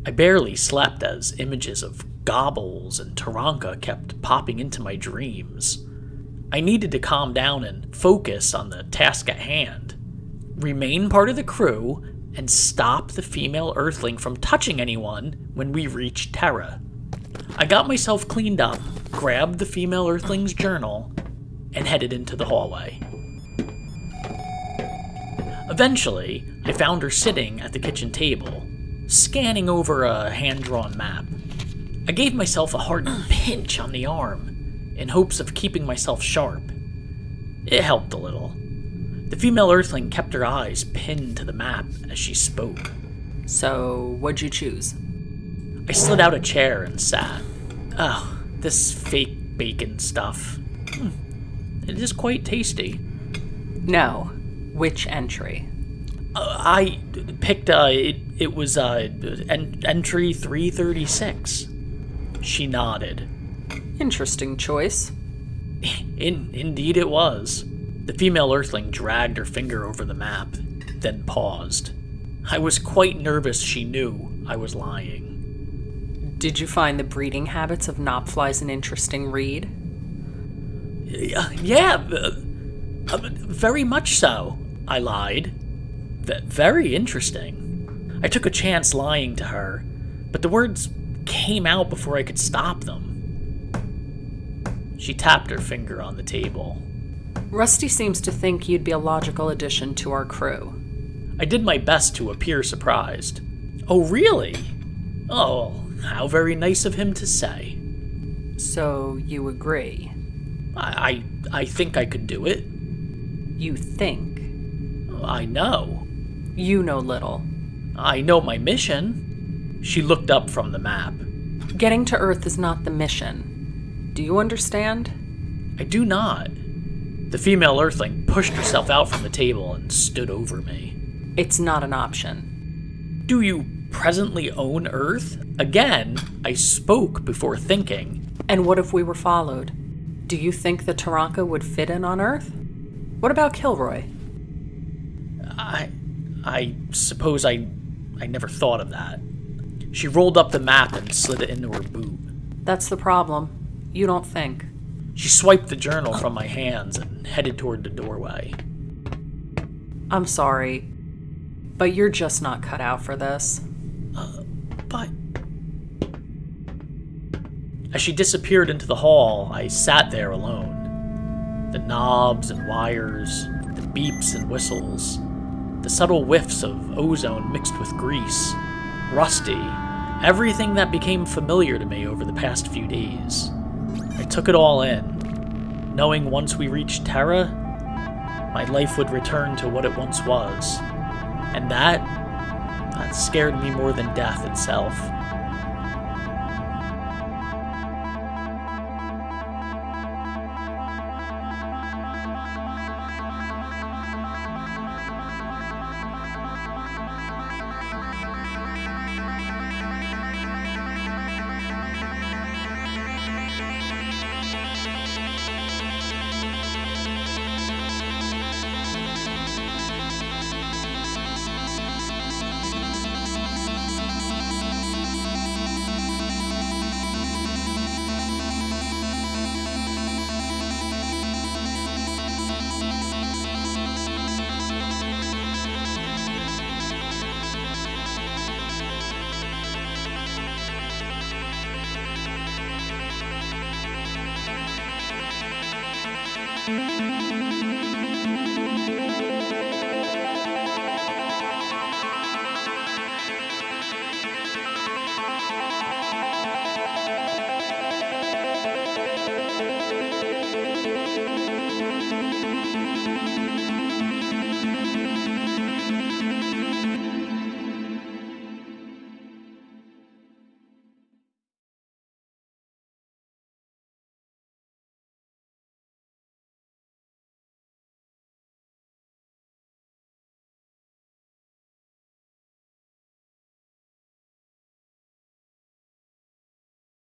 I barely slept as images of gobbles and Taranka kept popping into my dreams. I needed to calm down and focus on the task at hand. Remain part of the crew and stop the female Earthling from touching anyone when we reached Terra. I got myself cleaned up, grabbed the female Earthling's journal, and headed into the hallway. Eventually, I found her sitting at the kitchen table, scanning over a hand-drawn map. I gave myself a hard pinch on the arm, in hopes of keeping myself sharp. It helped a little. The female Earthling kept her eyes pinned to the map as she spoke. So, what'd you choose? I slid out a chair and sat. Oh, this fake bacon stuff. It is quite tasty. No. Which entry? I picked, it was, entry 336. She nodded. Interesting choice. Indeed it was. The female Earthling dragged her finger over the map, then paused. I was quite nervous she knew I was lying. Did you find the breeding habits of knopflies an interesting read? Yeah, very much so, I lied. Very interesting. I took a chance lying to her, but the words came out before I could stop them. She tapped her finger on the table. Rusty seems to think you'd be a logical addition to our crew. I did my best to appear surprised. Oh, really? Oh, how very nice of him to say. So, you agree? I think I could do it. You think? I know. You know little. I know my mission. She looked up from the map. Getting to Earth is not the mission. Do you understand? I do not. The female Earthling pushed herself out from the table and stood over me. It's not an option. Do you presently own Earth? Again, I spoke before thinking. And what if we were followed? Do you think the Taranka would fit in on Earth? What about Kilroy? I suppose I never thought of that. She rolled up the map and slid it into her boot. That's the problem. You don't think. She swiped the journal from my hands and headed toward the doorway. I'm sorry, but you're just not cut out for this. But... As she disappeared into the hall, I sat there alone. The knobs and wires, the beeps and whistles, the subtle whiffs of ozone mixed with grease, rusty, everything that became familiar to me over the past few days. I took it all in, knowing once we reached Terra, my life would return to what it once was. And that scared me more than death itself.